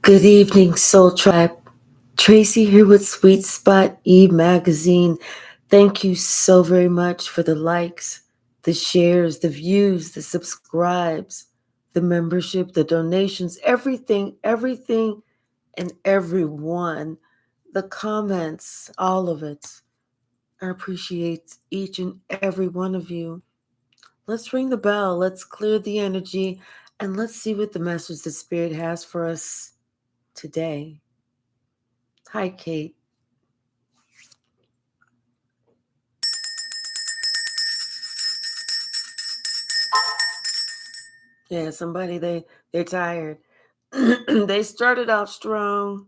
Good evening, Soul Tribe. Tracy here with Sweet Spot magazine. Thank you so very much for the likes, the shares, the views, the subscribes, the membership, the donations, everything, and everyone. The comments, all of it. I appreciate each and every one of you. Let's ring the bell, let's clear the energy, and let's see what the message the Spirit has for us today. Hi, Kate. Yeah, somebody they're tired. They started off strong,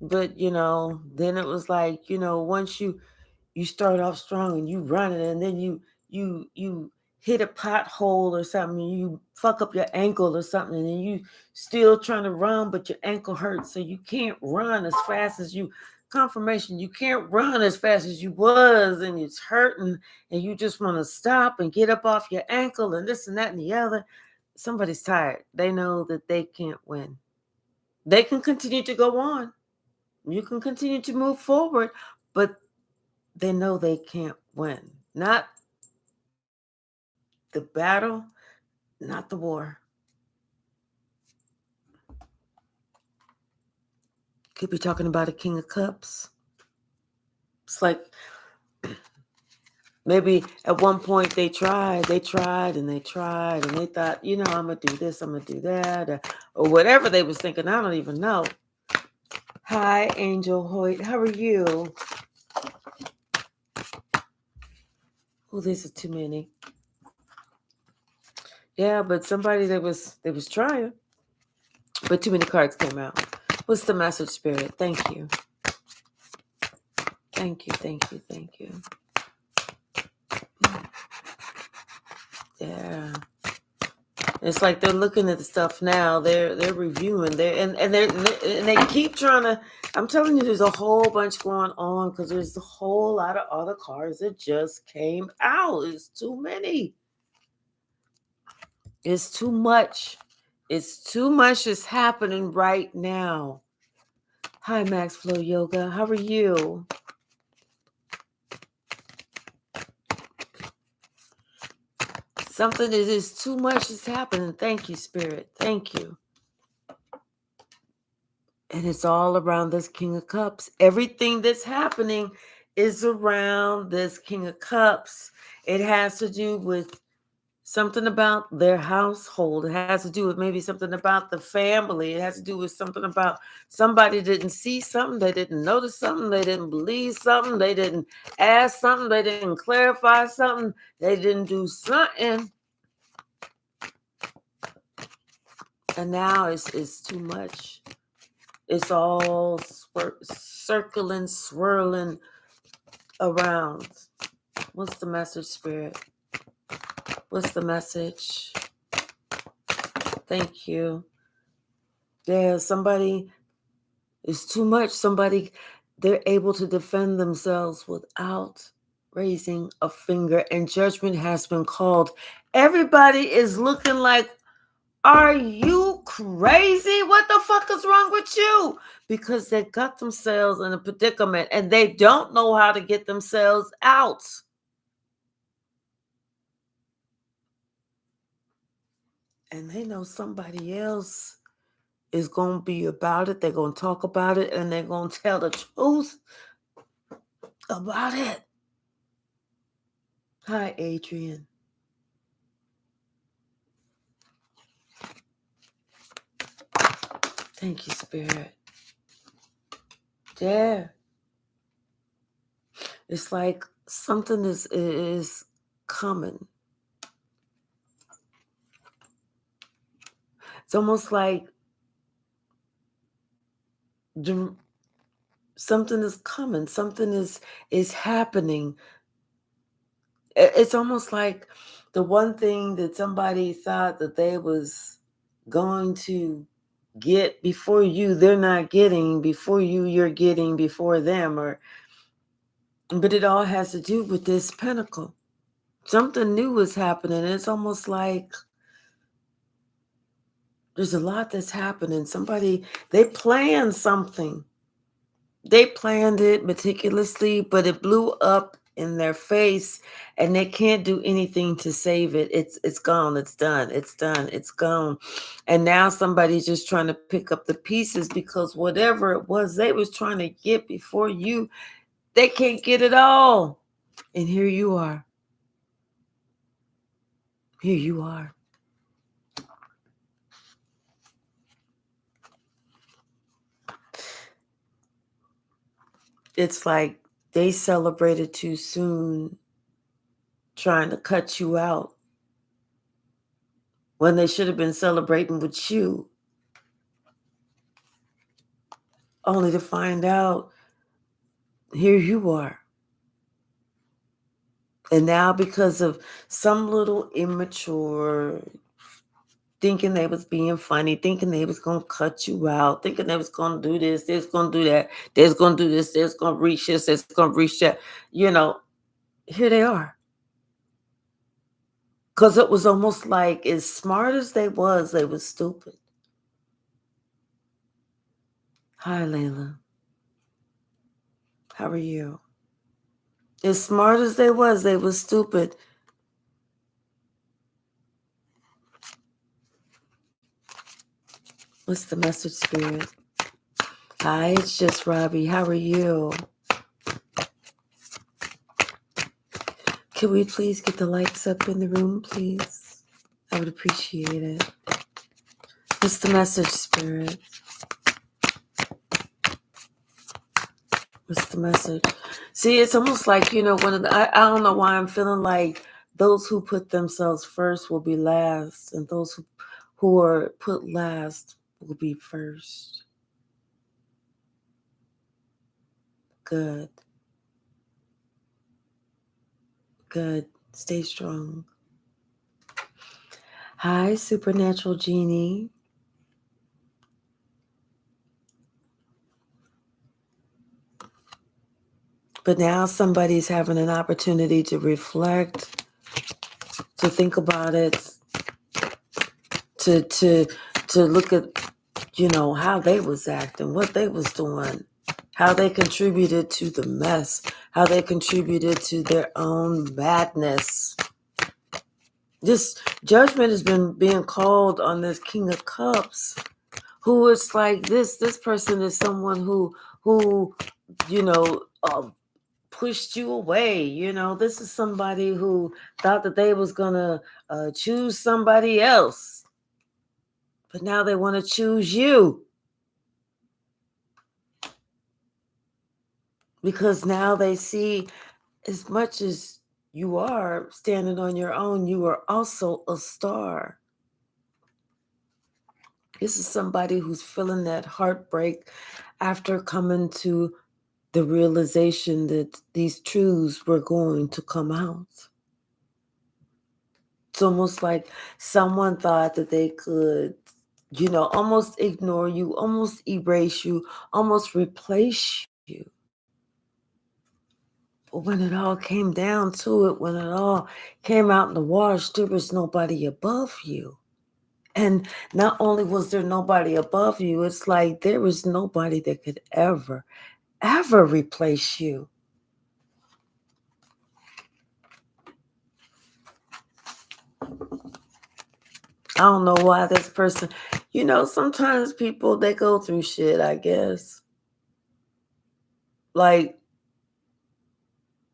but then it was like, once you start off strong and you run it, and then you hit a pothole or something, you fuck up your ankle or something, and then you still trying to run, but your ankle hurts, so you can't run as fast as you. Confirmation, you can't run as fast as you was, and it's hurting, and you just want to stop and get up off your ankle, and this and that and the other. Somebody's tired. They know that they can't win. They can continue to go on. You can continue to move forward, but they know they can't win. Not the battle, not the war. Could be talking about a King of Cups. It's like maybe at one point they tried, and they thought, I'm going to do this, I'm going to do that, or whatever they was thinking. I don't even know. Hi, Angel Hoyt. How are you? Oh, this is too many. Yeah, but somebody that was trying, but too many cards came out. What's the message, Spirit? Thank you. Thank you, thank you, thank you. Yeah. It's like they're looking at the stuff now. They're reviewing. They keep trying to. I'm telling you, there's a whole bunch going on because there's a whole lot of other cards that just came out. It's too many. It's too much. It's too much is happening right now. Hi, Max Flow Yoga. How are you? Something that is too much is happening. Thank you, Spirit. Thank you. And it's all around this King of Cups. Everything that's happening is around this King of Cups. It has to do with something about their household. It has to do with maybe something about the family. It has to do with something about somebody didn't see something, they didn't notice something, they didn't believe something, they didn't ask something, they didn't clarify something, they didn't do something. And now it's too much. It's all circling, swirling around. What's the message, Spirit? What's the message? Thank you. Yeah, somebody is too much. Somebody, they're able to defend themselves without raising a finger, and judgment has been called. Everybody is looking like, are you crazy? What the fuck is wrong with you? Because they got themselves in a predicament and they don't know how to get themselves out. And they know somebody else is going to be about it. They're going to talk about it and they're going to tell the truth about it. Hi, Adrian. Thank you, Spirit. Yeah. It's like something is coming. It's almost like something is coming. Something is happening. It's almost like the one thing that somebody thought that they was going to get before you, they're not getting. Before you, you're getting before them. But it all has to do with this pentacle. Something new is happening. It's almost like There's a lot that's happening. They planned something. They planned it meticulously, but it blew up in their face and they can't do anything to save it. It's gone. It's done. It's done. It's gone. And now somebody's just trying to pick up the pieces because whatever it was they was trying to get before you, they can't get it all. And here you are. Here you are. It's like they celebrated too soon, trying to cut you out when they should have been celebrating with you, only to find out here you are. And now because of some little immature thinking they was being funny, thinking they was going to cut you out, thinking they was going to do this, they was going to do that, they was going to do this, they was going to reach this, they was going to reach that, here they are. Because it was almost like as smart as they was stupid. Hi, Layla. How are you? As smart as they was stupid. What's the message, Spirit? Hi, it's just Robbie. How are you? Can we please get the lights up in the room, please? I would appreciate it. What's the message, Spirit? What's the message? See, it's almost like, I don't know why I'm feeling like those who put themselves first will be last, and those who are put last will be first. Good. Good. Stay strong. Hi, Supernatural Genie. But now somebody's having an opportunity to reflect, to think about it, to look at, how they was acting, what they was doing, how they contributed to the mess, how they contributed to their own madness. This judgment has been being called on this King of Cups, who is like this person is someone who pushed you away. This is somebody who thought that they was gonna choose somebody else, but now they want to choose you because now they see, as much as you are standing on your own, you are also a star. This is somebody who's feeling that heartbreak after coming to the realization that these truths were going to come out. It's almost like someone thought that they could, almost ignore you, almost erase you, almost replace you. But when it all came down to it, when it all came out in the wash, there was nobody above you. And not only was there nobody above you, it's like there was nobody that could ever replace you. I don't know why this person, sometimes people, they go through shit, I guess. Like,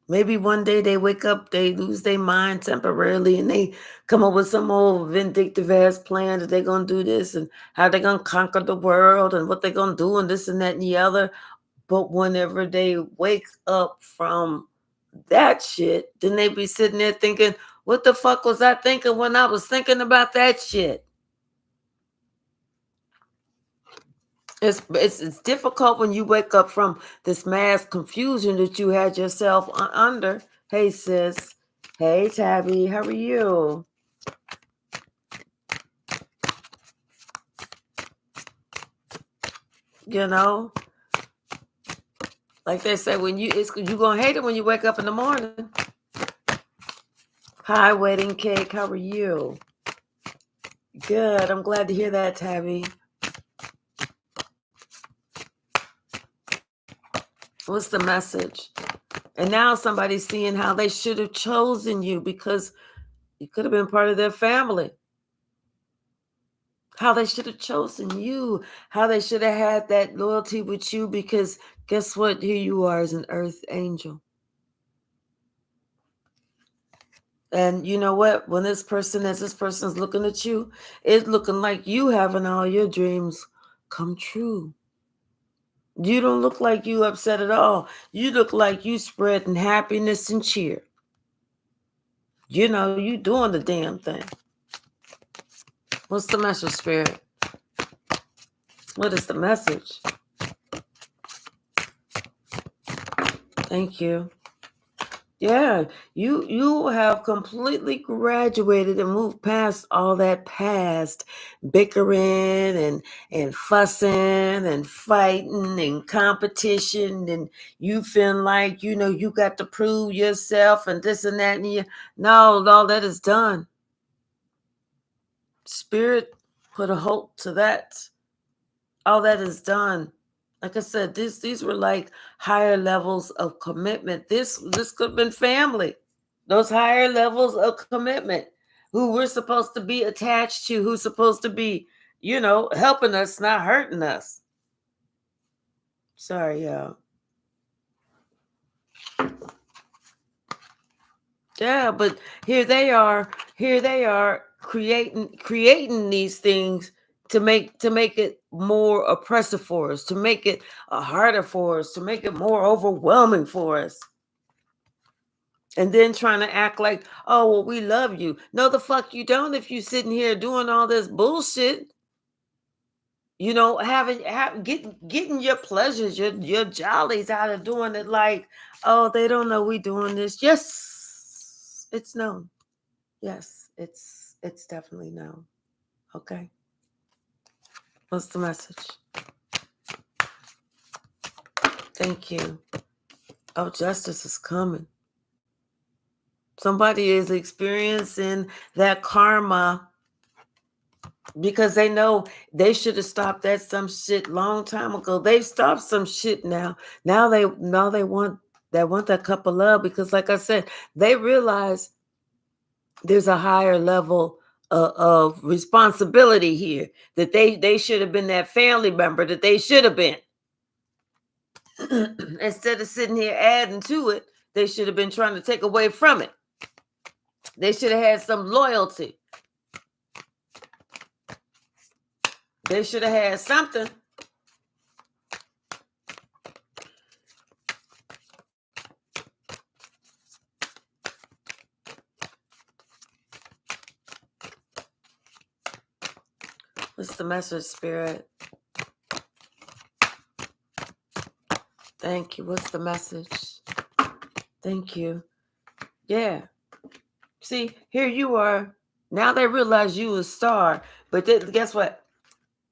maybe one day they wake up, they lose their mind temporarily, and they come up with some old vindictive ass plan that they're going to do this and how they're going to conquer the world and what they're going to do and this and that and the other. But whenever they wake up from that shit, then they be sitting there thinking, what the fuck was I thinking when I was thinking about that shit? It's difficult when you wake up from this mass confusion that you had yourself under. Hey, sis. Hey, Tabby. How are you? Like they say, you're gonna hate it when you wake up in the morning. Hi, wedding cake. How are you? Good. I'm glad to hear that, Tabby. What's the message? And now somebody's seeing how they should have chosen you because you could have been part of their family. How they should have chosen you. How they should have had that loyalty with you because guess what? Here you are as an earth angel. And you know what? When as this person is looking at you, it's looking like you having all your dreams come true. You don't look like you upset at all. You look like you spreading happiness and cheer. You know, you doing the damn thing. What's the message, Spirit? What is the message? Thank you. Yeah, you have completely graduated and moved past all that past bickering and fussing and fighting and competition and you feeling like you got to prove yourself and this and that and no, all that is done. Spirit put a halt to that. All that is done. Like I said, these were like higher levels of commitment. This could have been family. Those higher levels of commitment, who we're supposed to be attached to, who's supposed to be, helping us, not hurting us. Sorry, y'all. Yeah, but here they are creating these things to make it more oppressive for us, to make it harder for us, to make it more overwhelming for us. And then trying to act like, oh, well, we love you. No, the fuck you don't if you sitting here doing all this bullshit. Getting your pleasures, your jollies out of doing it like, oh, they don't know we doing this. Yes, it's known. Yes, it's definitely known. Okay. What's the message? Thank you. Oh, justice is coming. Somebody is experiencing that karma because they know they should have stopped that some shit long time ago. They've stopped some shit now. Now they want that cup of love because, like I said, they realize there's a higher level of responsibility here, that they should have been that family member that they should have been. Instead of sitting here adding to it, they should have been trying to take away from it. They should have had some loyalty. They should have had something. What's the message, Spirit? Thank you. What's the message? Thank you. Yeah. See, here you are. Now they realize you a star. But guess what?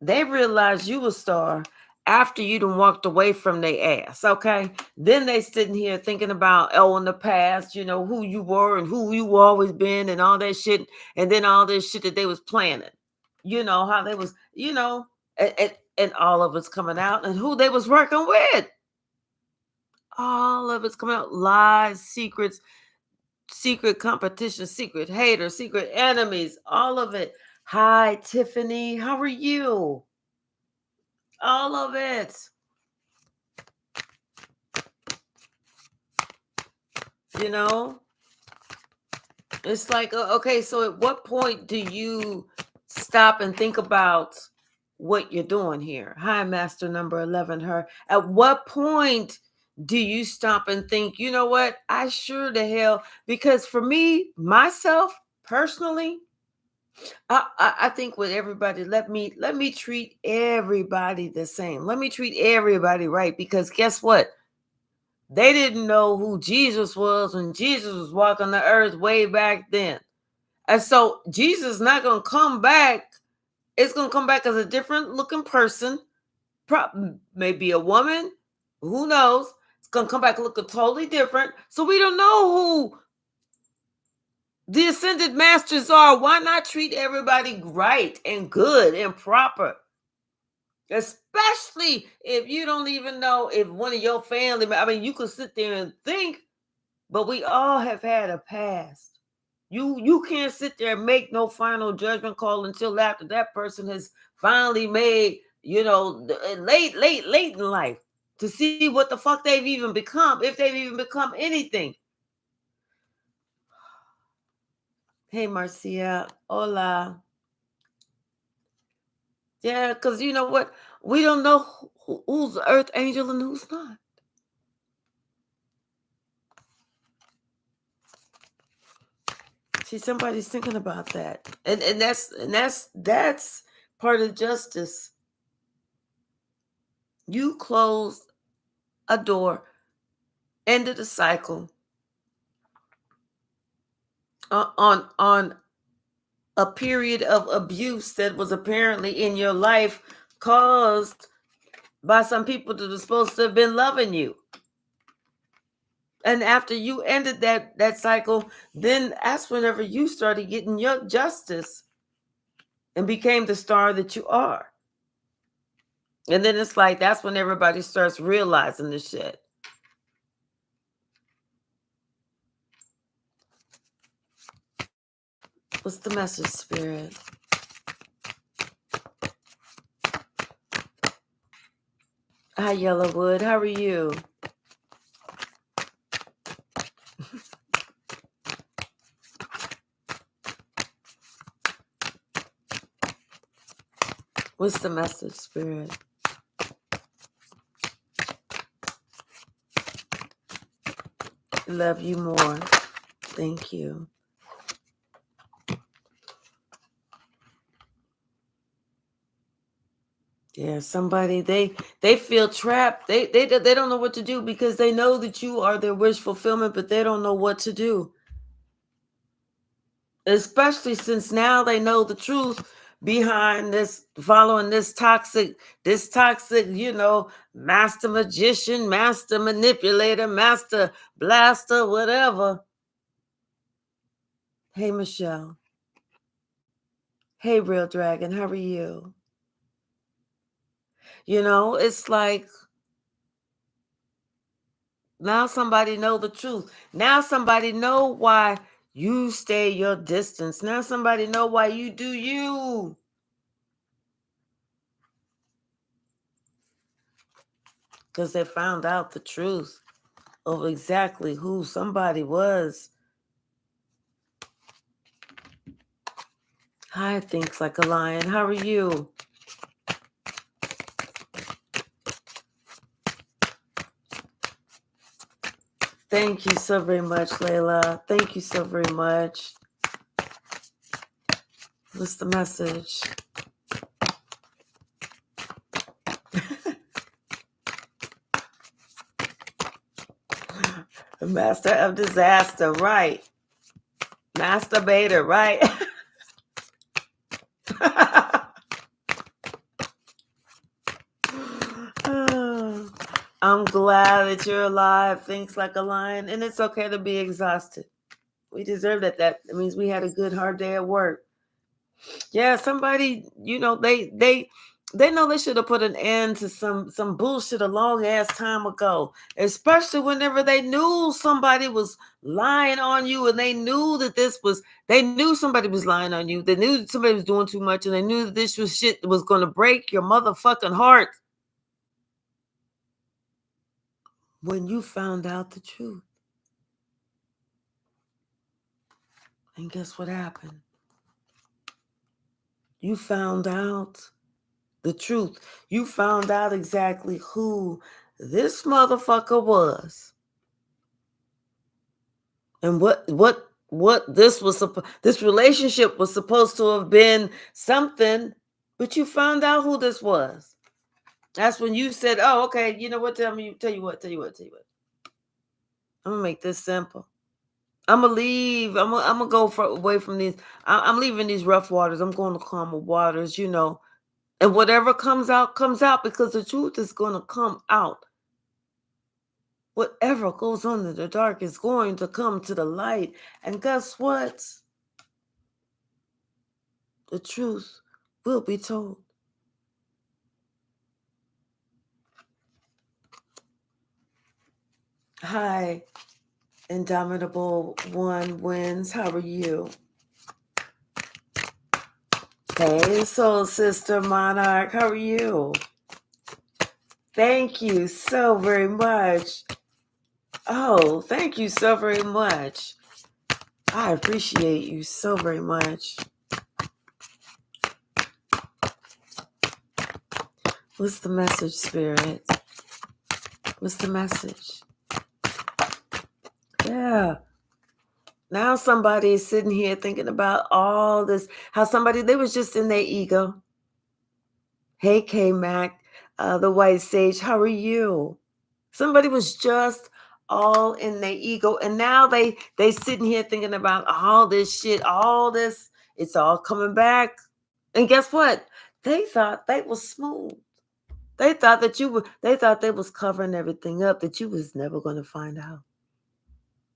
They realize you a star after you done walked away from their ass, okay? Then they sitting here thinking about, in the past, who you were and who you always been and all that shit. And then all this shit that they was planning. How they was, and all of it's coming out and who they was working with. All of it's coming out. Lies, secrets, secret competition, secret haters, secret enemies, all of it. Hi, Tiffany. How are you? All of it. It's like, okay, so at what point do you stop and think about what you're doing here? Hi, Master number 11, her. At what point do you stop and think, you know what? I sure the hell, because for me, myself, personally, I think with everybody, let me treat everybody the same. Let me treat everybody right, because guess what? They didn't know who Jesus was when Jesus was walking the earth way back then. And so Jesus is not going to come back. It's going to come back as a different looking person, maybe a woman. Who knows? It's going to come back looking totally different. So we don't know The ascended masters are, why not treat everybody right and good and proper? Especially if you don't even know if one of your family, I mean, you could sit there and think, but we all have had a past. You can't sit there and make no final judgment call until after that person has finally made, late in life, to see what the fuck they've even become, if they've even become anything. Hey, Marcia. Hola. Yeah, because you know what? We don't know who's the earth angel and who's not. See, somebody's thinking about that. And that's part of justice. You closed a door, ended a cycle on a period of abuse that was apparently in your life, caused by some people that are supposed to have been loving you. And after you ended that cycle, then that's whenever you started getting your justice and became the star that you are. And then it's like that's when everybody starts realizing this shit. What's the message, Spirit? Hi, Yellowwood. How are you? What's the message, Spirit? Love you more. Thank you. Yeah, somebody they feel trapped. They don't know what to do because they know that you are their wish fulfillment, but they don't know what to do. Especially since now they know the truth behind this, following this toxic, master magician, master manipulator, master blaster, whatever. Hey, Michelle. Hey, Real Dragon, how are you? It's like now somebody know the truth. Now somebody know why you stay your distance. Now somebody know why you do you. Because they found out the truth of exactly who somebody was. Hi, Thinks Like a Lion. How are you? Thank you so very much, Layla. Thank you so very much. What's the message? The master of disaster, right? Masturbator, right? I'm glad that you're alive. Thinks Like a Lion. And it's okay to be exhausted. We deserve that. That means we had a good hard day at work. Yeah, somebody, they know they should have put an end to some bullshit a long ass time ago. Especially whenever they knew somebody was lying on you, and they knew somebody was lying on you. They knew that somebody was doing too much, and they knew that this was shit that was going to break your motherfucking heart. When you found out the truth. And guess what happened? You found out the truth. You found out exactly who this motherfucker was. And what this relationship was supposed to have been something, but you found out who this was. That's when you said, "Oh, okay, you know what? Tell you what. I'm gonna make this simple. I'm gonna leave. I'm gonna go away from these. I'm leaving these rough waters. I'm going to calmer waters, And whatever comes out, because the truth is gonna come out. Whatever goes on in the dark is going to come to the light. And guess what? The truth will be told. Hi, Indomitable One Wins. How are you? Hey, Soul Sister Monarch. How are you? Thank you so very much. Oh, thank you so very much. I appreciate you so very much. What's the message, Spirit? What's the message? Yeah. Now somebody is sitting here thinking about all this, how they was just in their ego. Hey, K-Mac, the White Sage, how are you? Somebody was just all in their ego, and now they sitting here thinking about all this shit, all this, it's all coming back. And guess what? They thought they was smooth. They thought that they thought they was covering everything up, that you was never going to find out.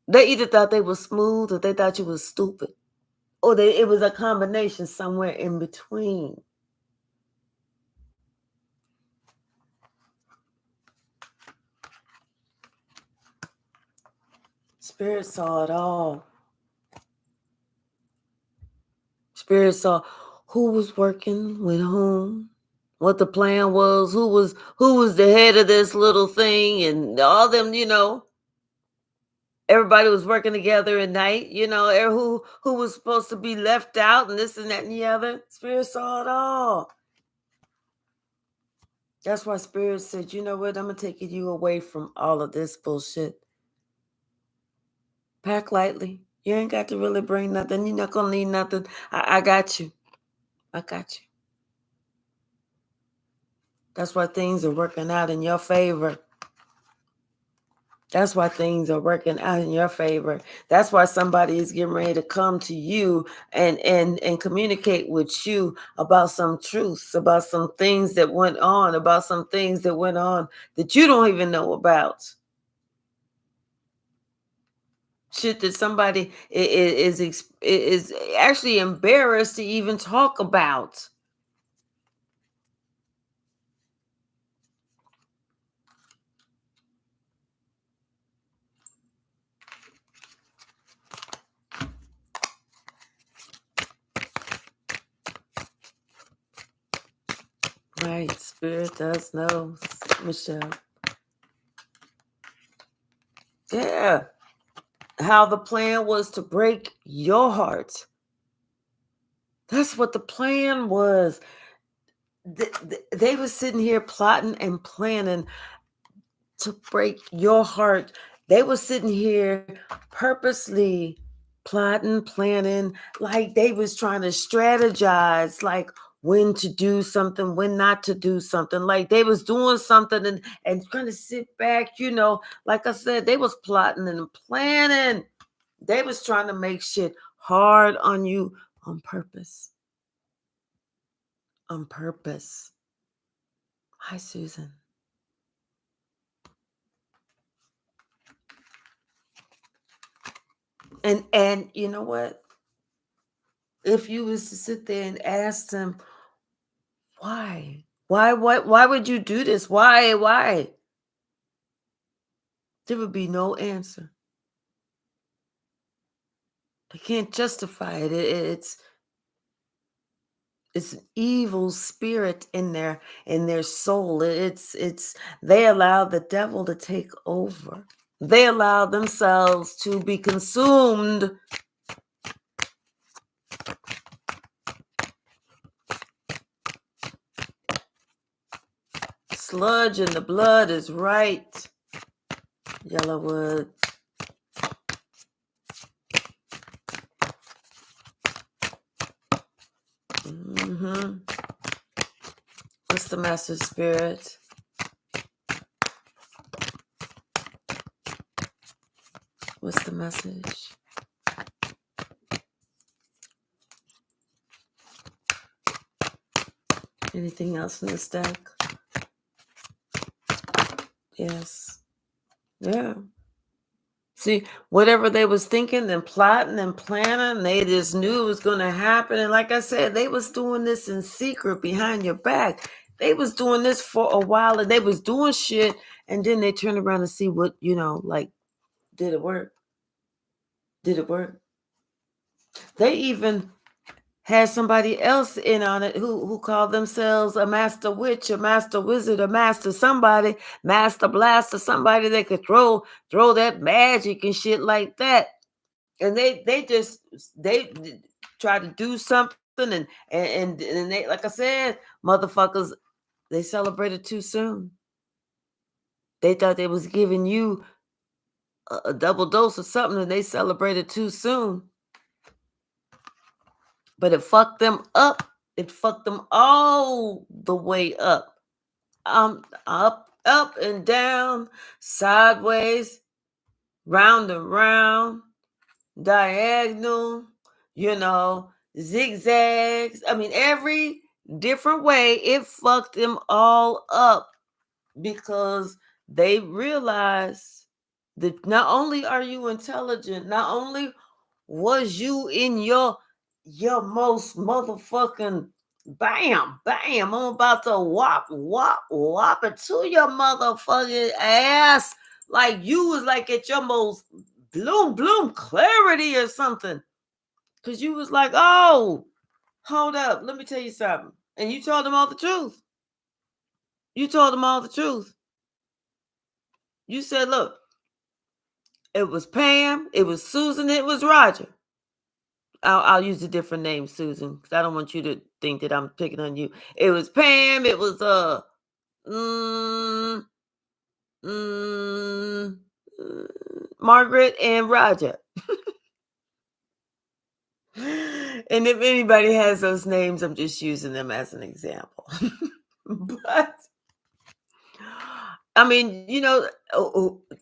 They either thought they was smooth or they thought you was stupid. Or it was a combination somewhere in between. Spirit saw it all. Spirit saw who was working with whom, what the plan was, who was the head of this little thing, and all them, everybody was working together at night, who was supposed to be left out and this and that and the other. Spirit saw it all. That's why Spirit said, you know what, I'm going to take you away from all of this bullshit. Pack lightly. You ain't got to really bring nothing. You're not going to need nothing. I got you. I got you. That's why things are working out in your favor. That's why things are working out in your favor. That's why somebody is getting ready to come to you and communicate with you about some truths, about some things that went on, that you don't even know about. Shit that somebody is actually embarrassed to even talk about. Right, Spirit does know, Michelle. Yeah. How the plan was to break your heart. That's what the plan was. They were sitting here plotting and planning to break your heart. They were sitting here purposely plotting, planning, like they was trying to strategize, like when to do something, when not to do something. Like they was doing something and trying to sit back, like I said, they was plotting and planning. They was trying to make shit hard on you on purpose. On purpose. Hi, Susan. And you know what? If you was to sit there and ask them, why? Why would you do this? Why? There would be no answer. They can't justify it. It's an evil spirit in their soul. They allow the devil to take over. They allow themselves to be consumed. Sludge in the blood is right. Yellowwood. What's the Master Spirit? What's the message? Anything else in this deck? Yes. Yeah. See, whatever they was thinking and plotting and planning, they just knew it was going to happen. And like I said, they was doing this in secret behind your back. They was doing this for a while, and they was doing shit, and then they turned around and see what, like, did it work? Did it work? They even had somebody else in on it who called themselves a master witch, a master wizard, a master somebody, master blaster, somebody that could throw that magic and shit like that. And they try to do something, and they, like I said, motherfuckers, they celebrated too soon. They thought they was giving you a double dose of something, and they celebrated too soon. But it fucked them up. It fucked them all the way up. Up and down, sideways, round and round, diagonal, zigzags. I mean, every different way, it fucked them all up because they realized that not only are you intelligent, not only was you in your most motherfucking bam, bam, I'm about to whop it to your motherfucking ass. Like you was like at your most bloom clarity or something. Cause you was like, oh, hold up, let me tell you something. And you told them all the truth. You told them all the truth. You said, look, it was Pam, it was Susan, it was Roger. I'll use a different name, Susan, because I don't want you to think that I'm picking on you. It was Pam. It was mm, mm, Margaret and Roger. And if anybody has those names, I'm just using them as an example. But I mean,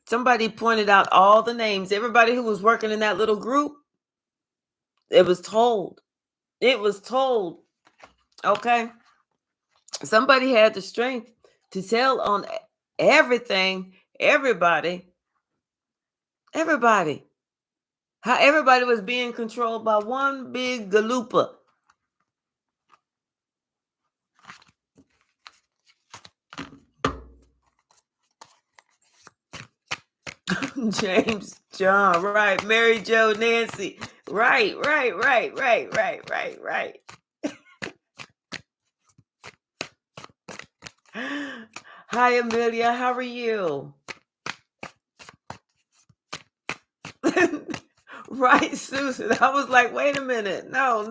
somebody pointed out all the names. Everybody who was working in that little group, it was told. It was told. Okay. Somebody had the strength to tell on everything, everybody, how everybody was being controlled by one big galupa. James, John, right, Mary Jo, Nancy, right. Hi, Amelia, how are you? Right, Susan. I was like, wait a minute. No. I'm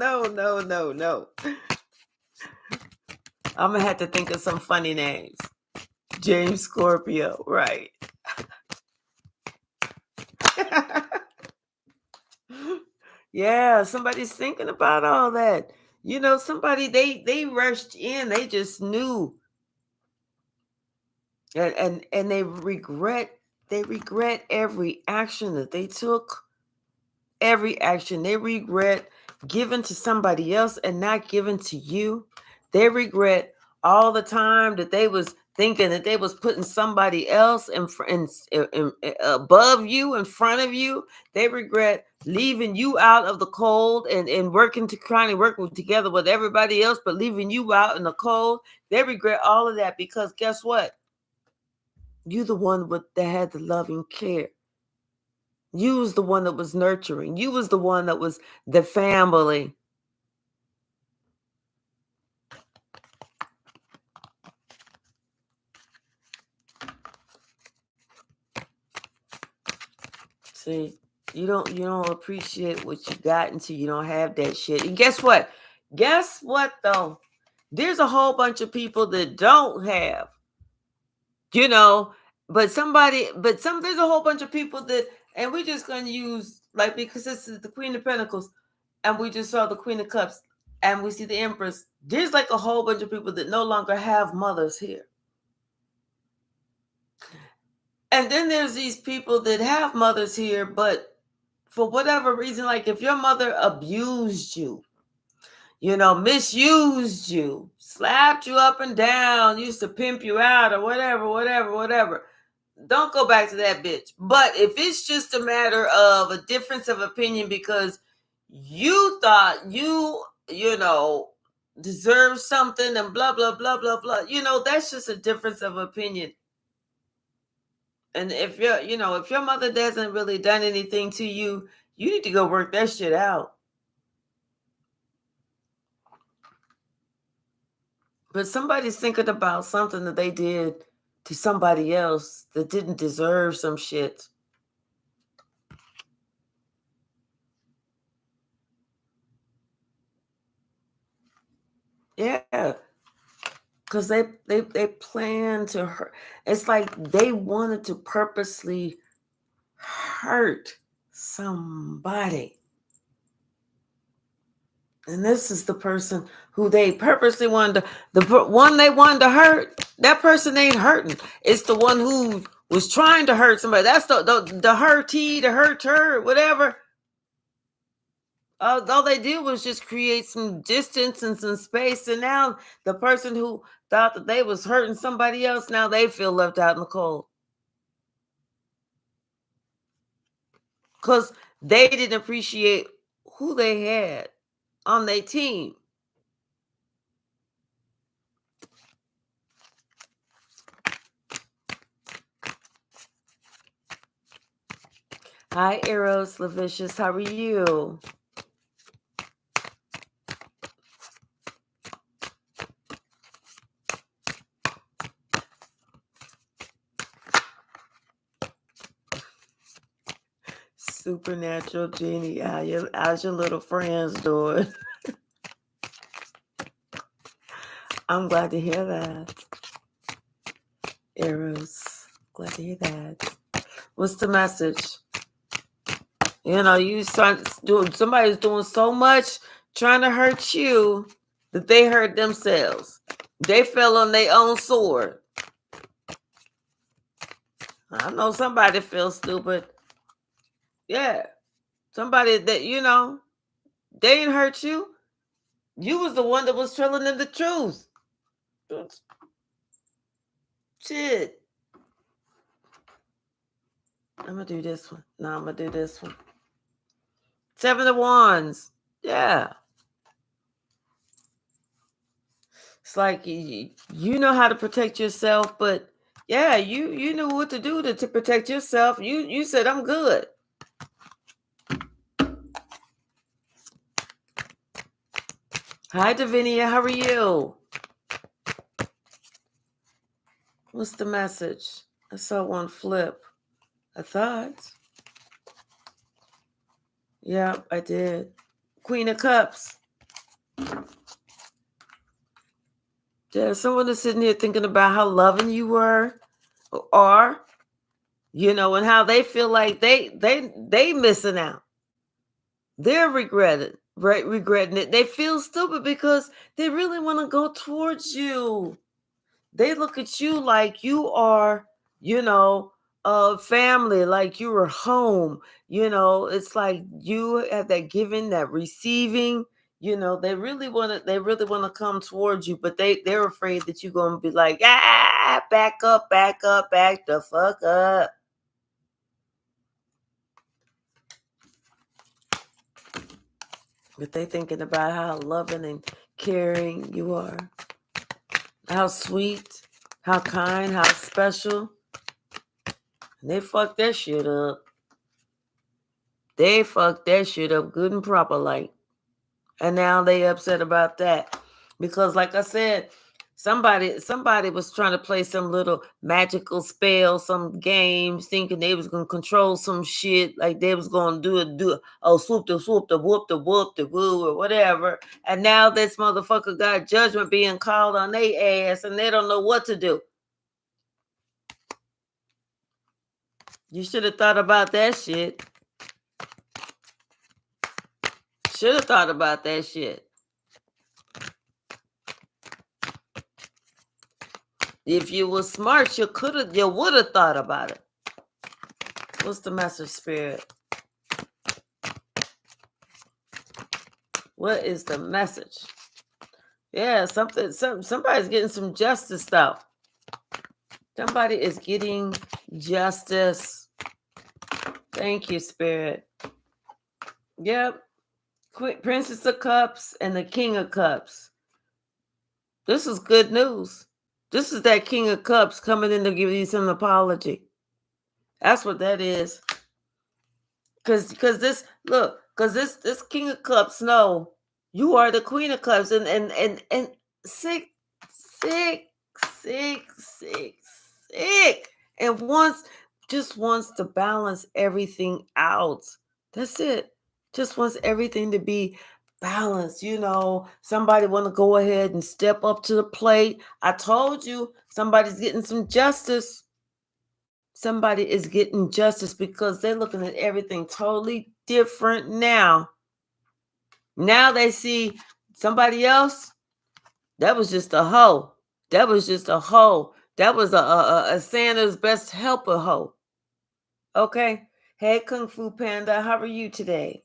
going to have to think of some funny names. James Scorpio, right. Yeah, somebody's thinking about all that. Somebody, they rushed in. They just knew. And they regret every action that they took. Every action they regret giving to somebody else and not giving to you. They regret all the time that they was thinking that they was putting somebody else above you, in front of you. They regret leaving you out of the cold and trying to work together with everybody else, but leaving you out in the cold. They regret all of that because guess what? You the one that had the loving care. You was the one that was nurturing. You was the one that was the family. See, you don't appreciate what you got until you don't have that shit. And guess what? Guess what though? There's a whole bunch of people that don't have, but there's a whole bunch of people that, and we're just gonna use like, because this is the Queen of Pentacles, and we just saw the Queen of Cups, and we see the Empress. There's like a whole bunch of people that no longer have mothers here. And then there's these people that have mothers here, but for whatever reason, like if your mother abused you, misused you, slapped you up and down, used to pimp you out or whatever. Don't go back to that bitch. But if it's just a matter of a difference of opinion because you thought you know, deserve something and blah, blah, blah, blah, blah, that's just a difference of opinion. And if if your mother doesn't really done anything to you, you need to go work that shit out. But somebody's thinking about something that they did to somebody else that didn't deserve some shit. Yeah. Because they plan to hurt. It's like they wanted to purposely hurt somebody. And this is the person who they purposely wanted to, the one they wanted to hurt, that person ain't hurting. It's the one who was trying to hurt somebody. That's the hurtee, the hurt her, whatever. All they did was just create some distance and some space. And now the person who thought that they was hurting somebody else, now they feel left out in the cold. Because they didn't appreciate who they had on their team. Hi, Eros Lavicious. How are you? Supernatural Genie. How's your little friends doing? I'm glad to hear that. Eros. Glad to hear that. What's the message? Somebody's doing so much trying to hurt you that they hurt themselves. They fell on their own sword. I know somebody feels stupid. Yeah. Somebody that, they didn't hurt you. You was the one that was telling them the truth. Shit. I'm going to do this one. No, I'm going to do this one. 7 of Wands. Yeah. It's like you know how to protect yourself, but yeah, you knew what to do to protect yourself. You said, I'm good. Hi, Davinia. How are you? What's the message? I saw one flip. I thought. Yeah, I did. Queen of Cups. Yeah, someone is sitting here thinking about how loving you were or are, and how they feel like they missing out. They're regretting it. They feel stupid because they really want to go towards you. They look at you like you are, a family, like you are home. It's like you have that giving, that receiving. They really want to come towards you, but they're afraid that you're gonna be like, back up, back the fuck up. But they thinking about how loving and caring you are. How sweet, how kind, how special. And they fucked that shit up. They fucked that shit up good and proper like. And now they upset about that. Because like I said, somebody was trying to play some little magical spell, some games, thinking they was gonna control some shit, like they was gonna do swoop the whoop the woo or whatever. And now this motherfucker got judgment being called on their ass and they don't know what to do. You should have thought about that shit. Should have thought about that shit. If you were smart, you would have thought about it. What's the message, Spirit? What is the message? Yeah, somebody's getting some justice stuff. Somebody is getting Justice. Thank you, Spirit. Yep. Princess of Cups and the King of Cups. This is good news. This is that King of Cups coming in to give you some apology. That's what that is. Cause this King of Cups know you are the Queen of Cups, and sick, sick, sick, sick, sick, and just wants to balance everything out. That's it. Just wants everything to be balanced. Somebody want to go ahead and step up to the plate. I told you somebody's getting some justice. Somebody is getting justice because they're looking at everything totally different now. Now they see somebody else. That was just a hoe. That was just a hoe. That was a Santa's best helper hoe. Okay. Hey, Kung Fu Panda, how are you today?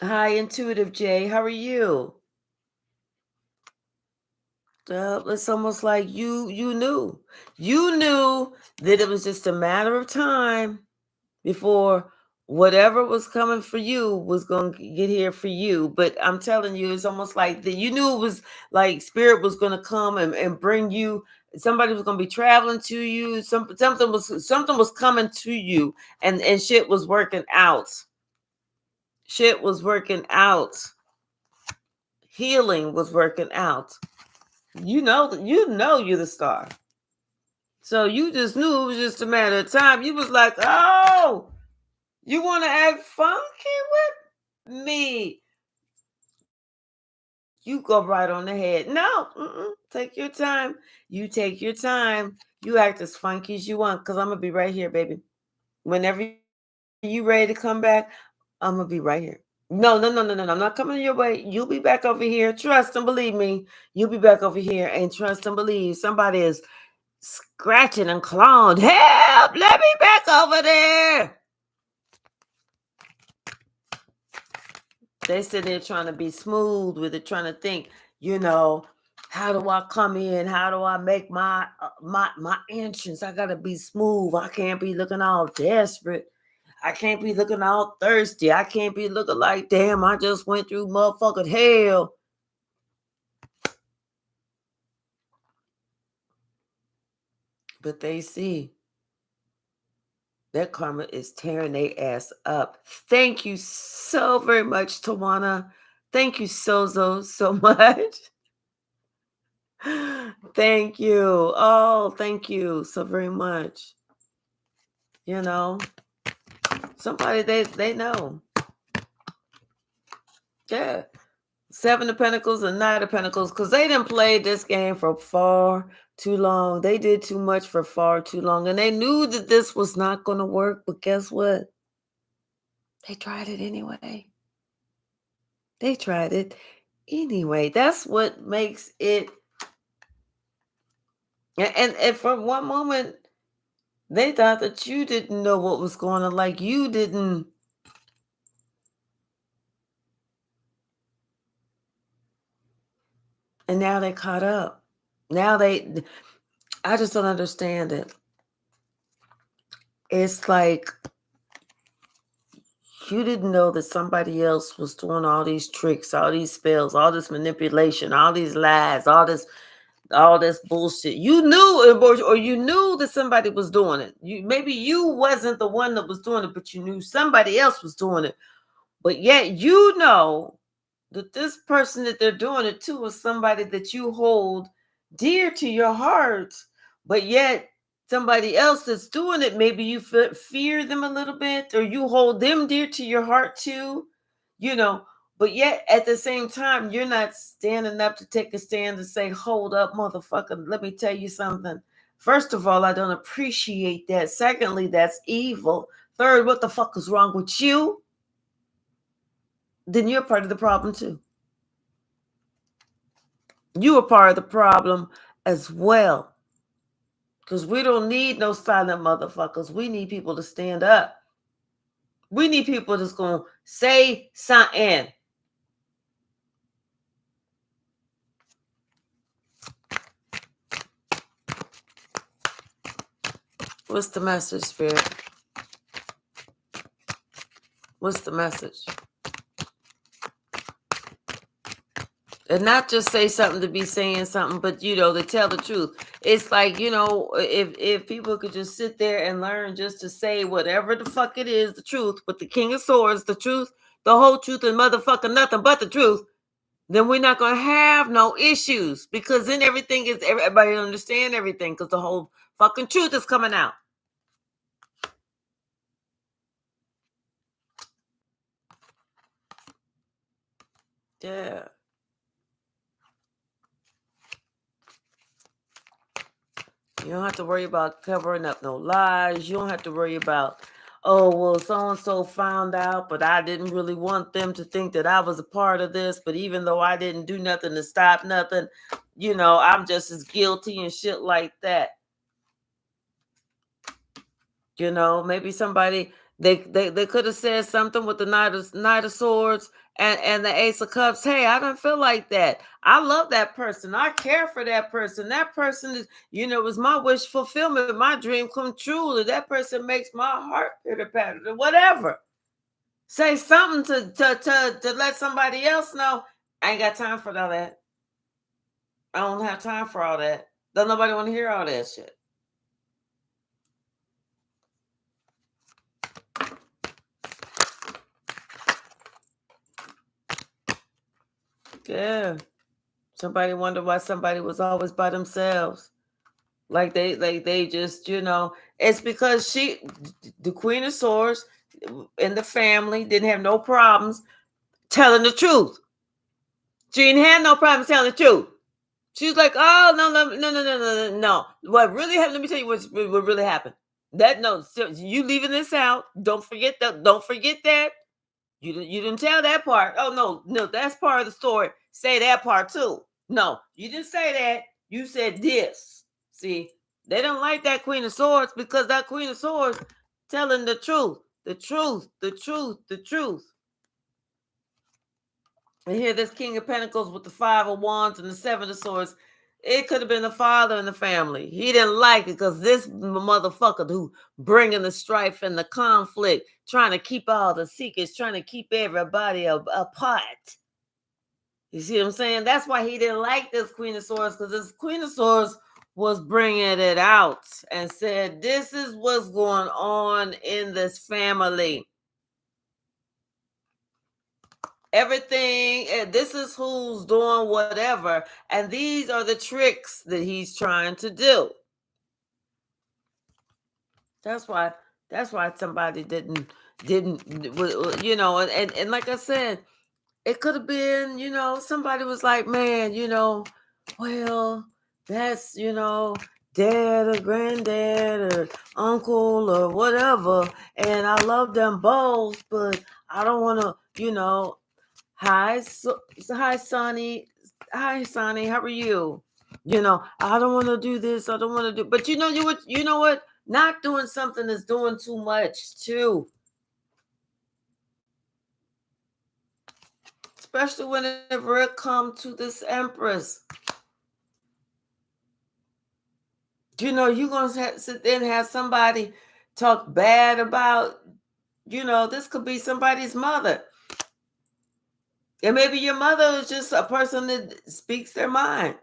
Hi, Intuitive Jay, how are you? It's almost like you knew. You knew that it was just a matter of time before whatever was coming for you was going to get here for you. But I'm telling you, it's almost like that you knew it was like spirit was going to come and bring you. Somebody was going to be traveling to you. Something was coming to you, and shit was working out. Shit was working out. Healing was working out. You're the star. So you just knew it was just a matter of time. You was like, oh, you want to act funky with me? You go right on the head. No, take your time. You take your time. You act as funky as you want, because I'm going to be right here, baby. Whenever you ready to come back, I'm going to be right here. No. I'm not coming your way. You'll be back over here. Trust and believe me. You'll be back over here, and trust and believe. Somebody is scratching and clawing. Help! Let me back over there. They sit there trying to be smooth with it, trying to think, how do I come in? How do I make my entrance? I gotta be smooth. I can't be looking all desperate. I can't be looking all thirsty. I can't be looking like, damn, I just went through motherfucking hell. But they see that karma is tearing their ass up. Thank you so very much, Tawana. Thank you so much. Thank you. Oh, thank you so very much. Somebody they know. Yeah. 7 of Pentacles and 9 of Pentacles, because they didn't play this game for far too long. They did too much for far too long. And they knew that this was not going to work. But guess what? They tried it anyway. They tried it anyway. That's what makes it. And for one moment, they thought that you didn't know what was going on. Like you didn't. And now they caught up. I just don't understand it. It's like you didn't know that somebody else was doing all these tricks, all these spells, all this manipulation, all these lies, all this bullshit. You knew, or you knew that somebody was doing it. Maybe you wasn't the one that was doing it, but you knew somebody else was doing it. But yet you know that this person that they're doing it to is somebody that you hold dear to your heart. But yet somebody else that's doing it, maybe you fear them a little bit, or you hold them dear to your heart too, but yet at the same time, you're not standing up to take a stand and say, hold up, motherfucker, let me tell you something. First of all, I don't appreciate that. Secondly, that's evil. Third, what the fuck is wrong with you? Then you're part of the problem too. You are part of the problem as well. Because we don't need no silent motherfuckers. We need people to stand up. We need people that's going to say something. What's the message, Spirit? What's the message? And not just say something to be saying something, but to tell the truth. It's like, if people could just sit there and learn just to say whatever the fuck it is, the truth, with the King of Swords, the truth, the whole truth, and motherfucking nothing but the truth, then we're not gonna have no issues, because then everybody understand everything, because the whole fucking truth is coming out. Yeah. You don't have to worry about covering up no lies. You don't have to worry about, oh, well, so-and-so found out, but I didn't really want them to think that I was a part of this. But even though I didn't do nothing to stop nothing, I'm just as guilty and shit like that. Maybe somebody, they could have said something with the Knight of Swords and the Ace of Cups. Hey, I don't feel like that. I love that person. I care for that person. That person is, it was my wish fulfillment, my dream come true. That person makes my heart pitter-patter, or whatever. Say something to let somebody else know. I ain't got time for all that. I don't have time for all that. Don't nobody want to hear all that shit. Yeah. Somebody wonder why somebody was always by themselves. Like they just, it's because the Queen of Swords in the family didn't have no problems telling the truth. She didn't have no problems telling the truth. She's like, oh, no. What really happened, let me tell you what really happened. You leaving this out. Don't forget that. Don't forget that. You didn't tell that part. Oh, no, that's part of the story. Say that part too. No, you didn't say that. You said this. See, they don't like that Queen of Swords, because that Queen of Swords telling the truth. The truth. And here, this King of Pentacles with the Five of Wands and the Seven of Swords. It could have been the father in the family. He didn't like it because this motherfucker who bringing the strife and the conflict, trying to keep all the secrets, trying to keep everybody apart. You see what I'm saying? That's why he didn't like this Queen of Swords, because this Queen of Swords was bringing it out and said, this is what's going on in this family. Everything, this is who's doing whatever, and these are the tricks that he's trying to do. That's why somebody didn't and like I said, it could have been, somebody was like, man, well, that's, dad or granddad or uncle or whatever, and I love them both, but I don't want to, hi, Sonny. Hi, Sonny. How are you? I don't want to do this. I don't want to do. But you know what? Not doing something is doing too much too. Especially whenever it comes to this Empress. You're gonna sit there and have somebody talk bad about. This could be somebody's mother. And maybe your mother is just a person that speaks their mind.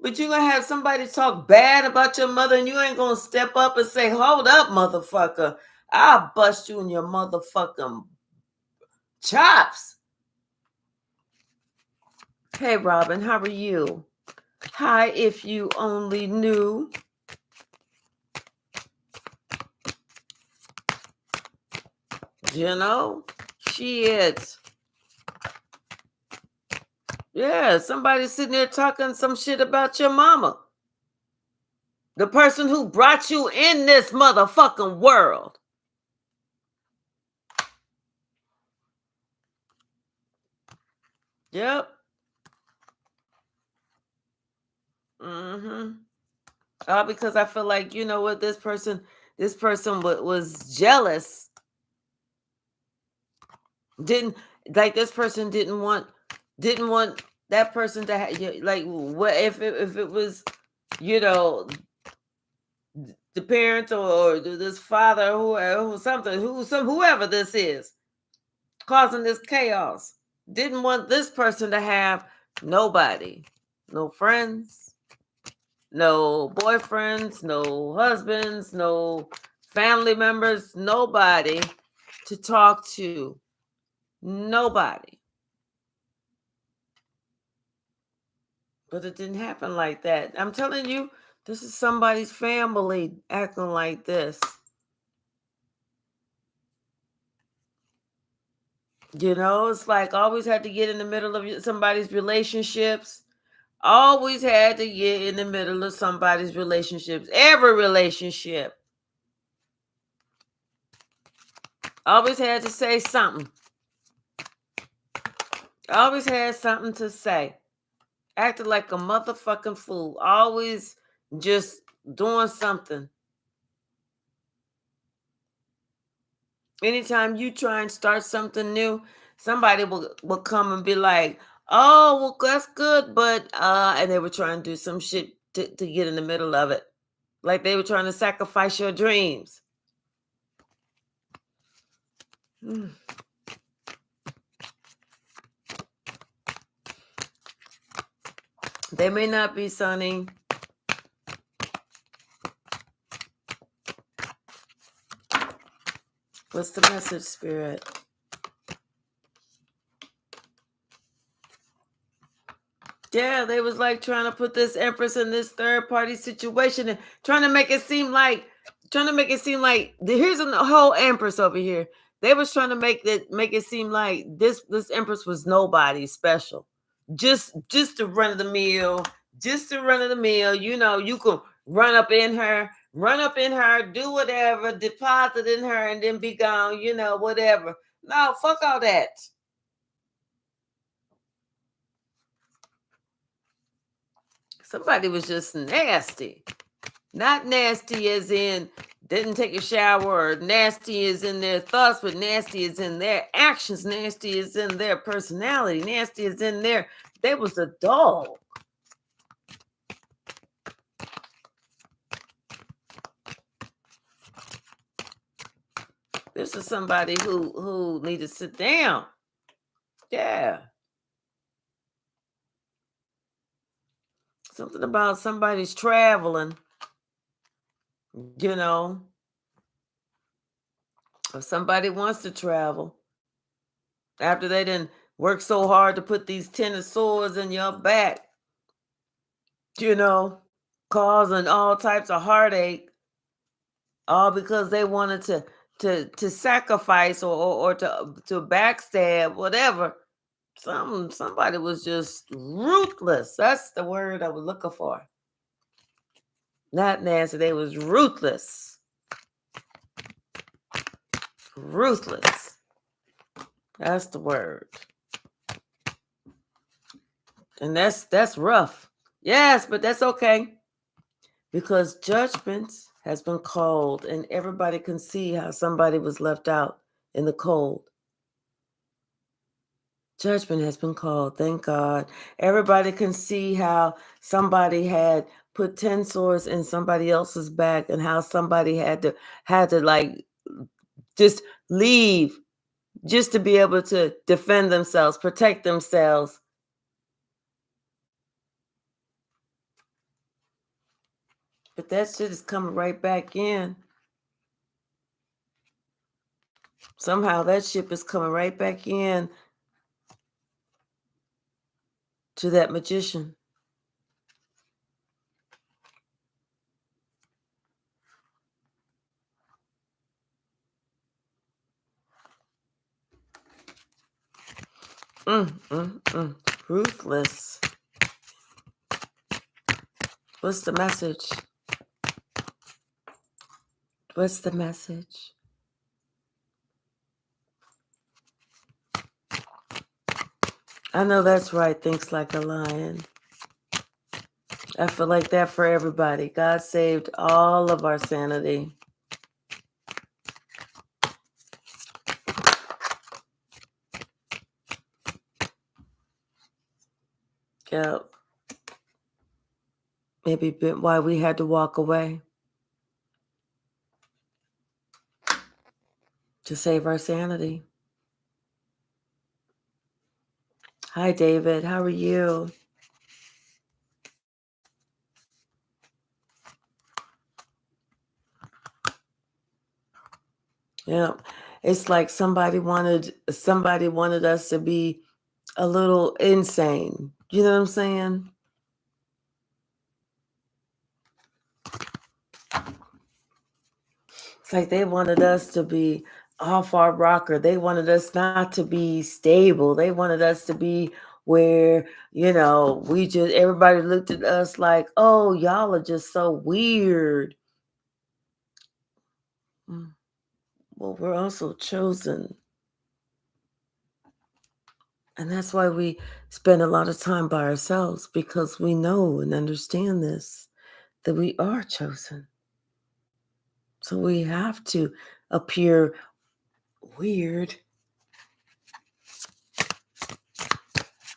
But you're going to have somebody talk bad about your mother, and you ain't going to step up and say, hold up, motherfucker. I'll bust you in your motherfucking chops. Hey, Robin, how are you? Hi, if you only knew. Shit. Yeah, somebody's sitting there talking some shit about your mama. The person who brought you in this motherfucking world. Yep. All because I feel like, what, this person was jealous. This person didn't want that person to have, like, what if it was, the parents or this father, whoever this is, causing this chaos, didn't want this person to have nobody, no friends, no boyfriends, no husbands, no family members, nobody to talk to, nobody. But it didn't happen like that. I'm telling you, this is somebody's family acting like this. You know, it's like always had to get in the middle of somebody's relationships. Always had to get in the middle of somebody's relationships. Every relationship. Always had to say something. Always had something to say. Acted like a motherfucking fool. Always just doing something. Anytime you try and start something new, somebody will come and be like, oh, well, that's good, but and they were trying to do some shit to get in the middle of it. Like they were trying to sacrifice your dreams. They may not be, Sonny. What's the message, Spirit? Yeah, they was like trying to put this Empress in this third party situation and trying to make it seem like here's a whole Empress over here. They was trying to make it seem like this Empress was nobody special. Just to run of the mill, you know, you could run up in her, do whatever, deposit in her, and then be gone, you know, whatever. No, fuck all that. Somebody was just nasty. Not nasty as in didn't take a shower, or nasty as in their thoughts, but nasty as in their actions, nasty as in their personality, nasty as in they was a dog. This is somebody who need to sit down. Yeah. Something about somebody's traveling, you know. If somebody wants to travel, after they didn't work so hard to put these 10 of swords in your back, you know, causing all types of heartache, all because they wanted to sacrifice or to backstab, whatever. Somebody was just ruthless. That's the word I was looking for. Not nasty. They was ruthless. Ruthless. That's the word. And that's rough. Yes, but that's okay. Because judgment has been called, and everybody can see how somebody was left out in the cold. Judgment has been called, thank God. Everybody can see how somebody had put 10 swords in somebody else's back, and how somebody had to like just leave just to be able to defend themselves, protect themselves. But that shit is coming right back in. Somehow that ship is coming right back in to that magician. Ruthless. What's the message? What's the message? I know that's right. Thinks like a lion. I feel like that for everybody. God saved all of our sanity. Yep. Maybe why we had to walk away. to save our sanity. Hi, David. How are you? Yeah, it's like somebody wanted us to be a little insane. You know what I'm saying? It's like they wanted us to be off our rocker. They wanted us not to be stable. They wanted us to be where, everybody looked at us like, oh, y'all are just so weird. Well, we're also chosen. And that's why we spend a lot of time by ourselves, because we know and understand this, that we are chosen. So we have to appear weird.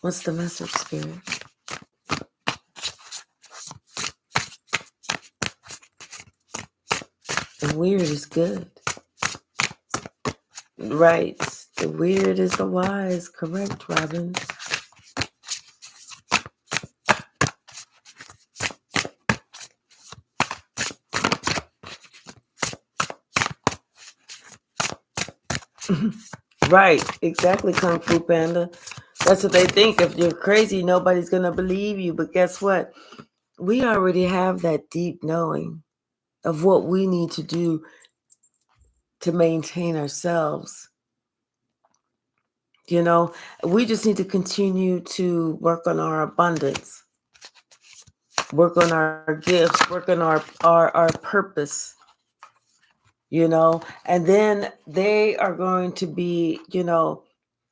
What's the message, Spirit? And weird is good. Right. The weird is the wise. Correct, Robin. Right. Exactly, Kung Fu Panda. That's what they think. If you're crazy, nobody's going to believe you. But guess what? We already have that deep knowing of what we need to do to maintain ourselves. We just need to continue to work on our abundance, work on our gifts, work on our purpose, and then they are going to be,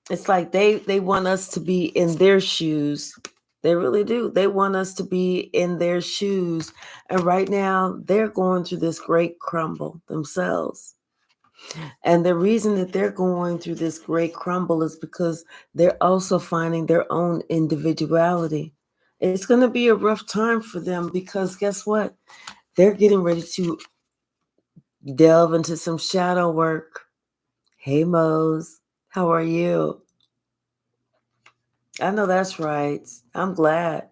it's like they want us to be in their shoes. They really do. They want us to be in their shoes. And right now they're going through this great crumble themselves. And the reason that they're going through this great crumble is because they're also finding their own individuality. It's going to be a rough time for them, because guess what? They're getting ready to delve into some shadow work. Hey, Mose, how are you? I know that's right. I'm glad.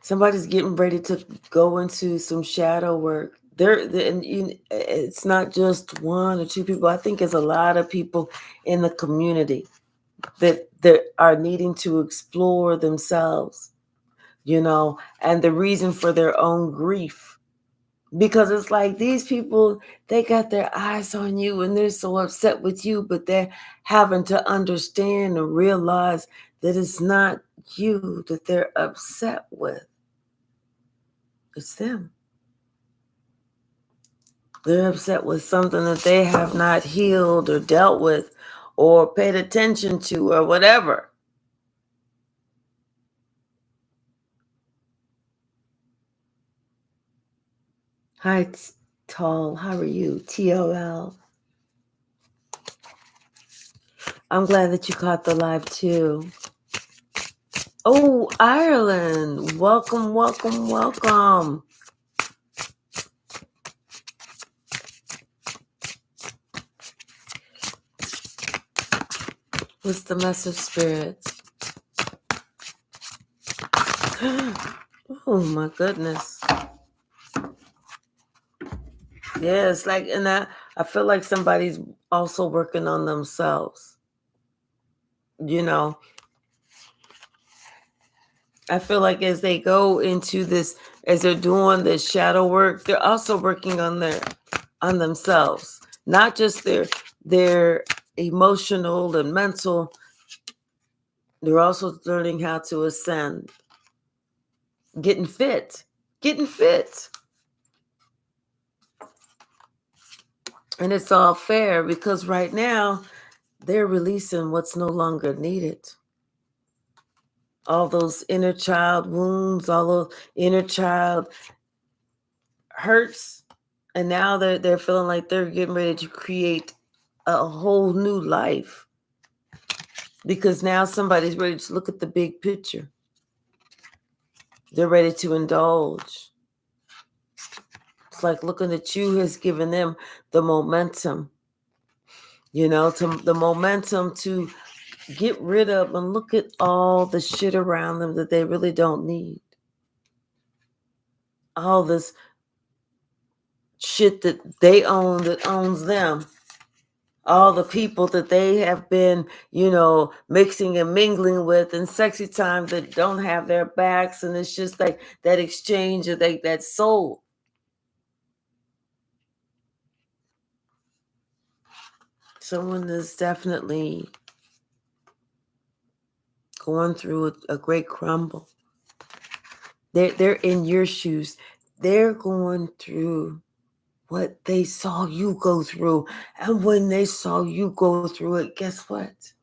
Somebody's getting ready to go into some shadow work. It's not just one or two people. I think it's a lot of people in the community that are needing to explore themselves, and the reason for their own grief. Because it's like these people, they got their eyes on you and they're so upset with you, but they're having to understand and realize that it's not you that they're upset with. It's them. They're upset with something that they have not healed or dealt with or paid attention to or whatever. Hi, Tall. How are you? TOL. I'm glad that you caught the live too. Oh, Ireland. Welcome, welcome, welcome. What's the message, spirits? Oh my goodness. Yeah, it's like, and I feel like somebody's also working on themselves. I feel like as they go into this, as they're doing this shadow work, they're also working on themselves, not just their emotional and mental. They're also learning how to ascend, getting fit. And it's all fair, because right now they're releasing what's no longer needed. All those inner child wounds, all those inner child hurts, and now they're feeling like they're getting ready to create a whole new life, because now somebody's ready to look at the big picture. They're ready to indulge. It's like looking at you has given them the momentum, to the momentum to get rid of and look at all the shit around them that they really don't need. All this shit that they own that owns them. All the people that they have been, mixing and mingling with in sexy time that don't have their backs. And it's just like that exchange of that soul. Someone is definitely going through a great crumble. They're in your shoes. They're going through what they saw you go through. And when they saw you go through it, guess what?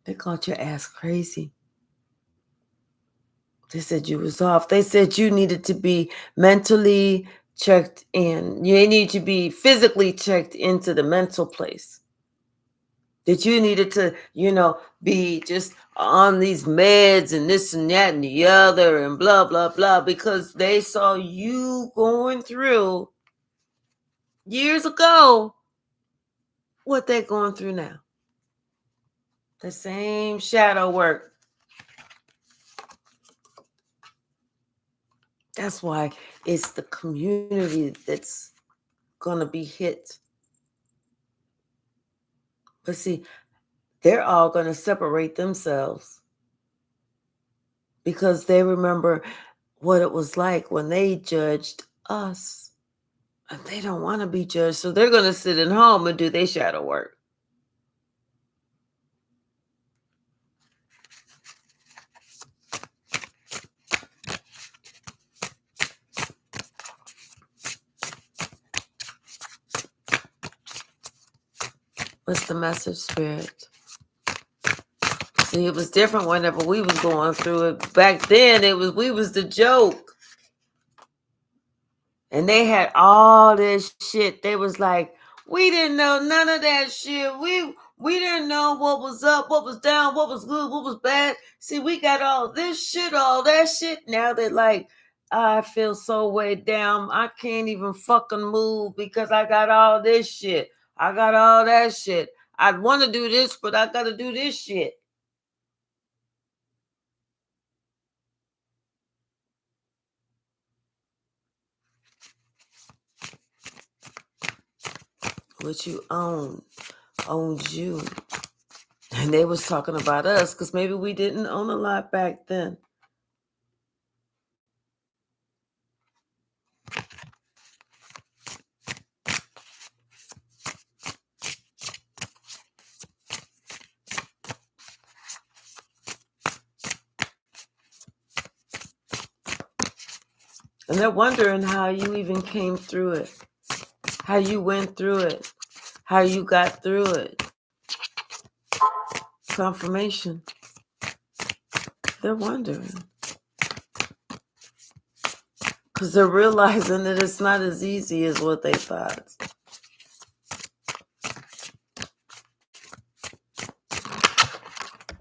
They called your ass crazy. They said you was off. They said you needed to be mentally checked in. You need to be physically checked into the mental place. That you needed to, be just on these meds and this and that and the other and blah, blah, blah, because they saw you going through years ago what they're going through now. The same shadow work. That's why it's the community that's going to be hit. But see, they're all going to separate themselves because they remember what it was like when they judged us. And they don't want to be judged. So they're going to sit at home and do their shadow work. What's the message, Spirit? See, it was different whenever we was going through it. Back then, we was the joke. And they had all this shit. They was like, we didn't know none of that shit. We didn't know what was up, what was down, what was good, what was bad. See, we got all this shit, all that shit. Now they're like, I feel so weighed down. I can't even fucking move because I got all this shit. I got all that shit. I'd want to do this, but I got to do this shit. What you own owns you. And they was talking about us because maybe we didn't own a lot back then. And they're wondering how you even came through it, how you went through it, how you got through it. Confirmation. They're wondering. Because they're realizing that it's not as easy as what they thought.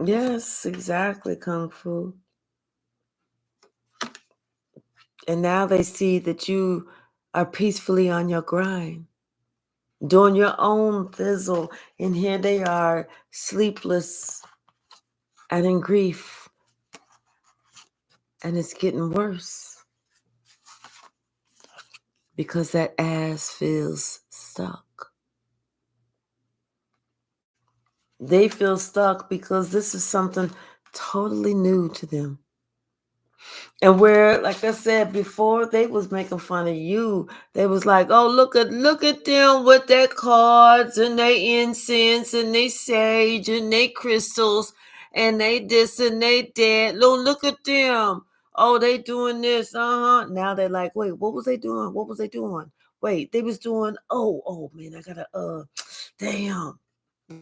Yes, exactly, Kung Fu. And now they see that you are peacefully on your grind, doing your own thizzle. And here they are, sleepless and in grief. And it's getting worse. Because that ass feels stuck. They feel stuck because this is something totally new to them. And where, like I said before, they was making fun of you. They was like, oh, look at them with their cards and their incense and they sage and they crystals and they this and they that. Look at them. Oh, they doing this. Now they're like, wait, what was they doing? What was they doing? Wait, they was doing, oh man, I gotta damn.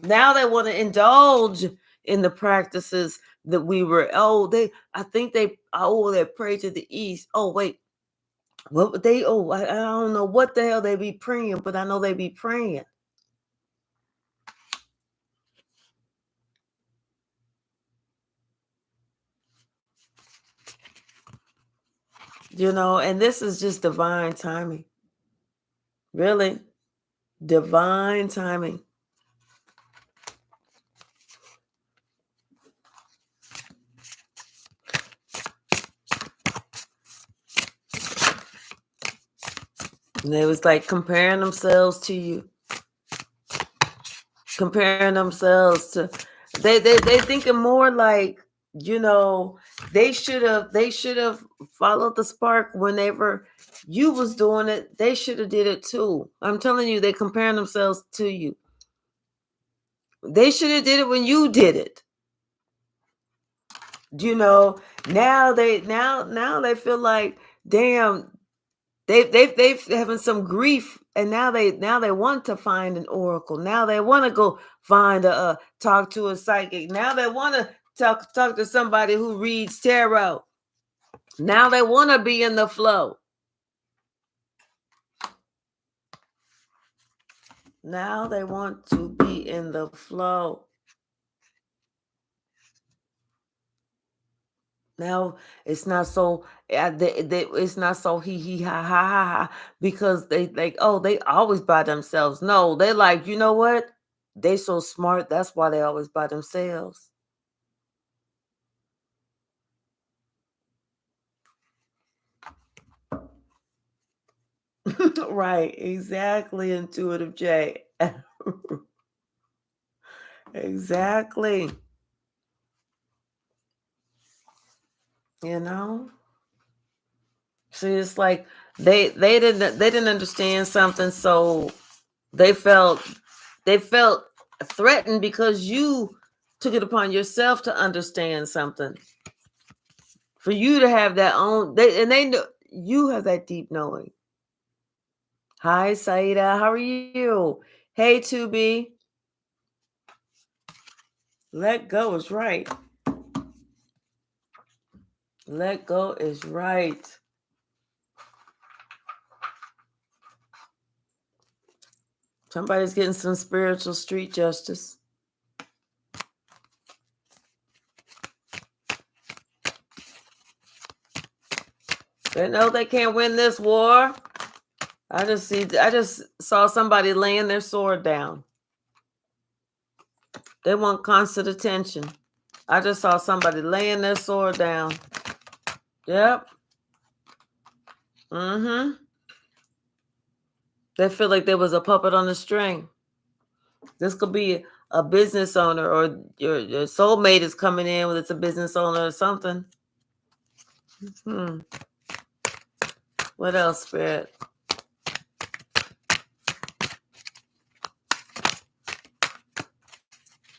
Now they want to indulge in the practices that we were, I think they pray to the east. Oh, wait, what would they, I don't know what the hell they be praying, but I know they be praying. And this is just divine timing. Really. Divine timing. And they was like comparing themselves to you. Comparing themselves to they thinking more like, they should have followed the spark whenever you was doing it. They should have did it too. I'm telling you, they comparing themselves to you. They should have did it when you did it. Now they feel like, damn, they've having some grief, and now they want to find an oracle. Now they want to go find talk to a psychic. Now they want to talk to somebody who reads tarot. Now they want to be in the flow. Now they want to be in the flow. Now it's not so it's not so he ha ha ha ha, because they like, oh, they always by themselves. No, they like, you know what? They so smart. That's why they always by themselves. Right, exactly, intuitive J. Exactly. You know? See, it's like they didn't understand something, so they felt threatened because you took it upon yourself to understand something. For you to have that own, they know you have that deep knowing. Hi, Saida, how are you? Hey, 2B. Let go is right. Let go is right. Somebody's getting some spiritual street justice. They know they can't win this war. I just saw somebody laying their sword down. They want constant attention. I just saw somebody laying their sword down. Yep. Mm-hmm. They feel like there was a puppet on the string. This could be a business owner, or your soulmate is coming in, whether it's a business owner or something. What else, Spirit?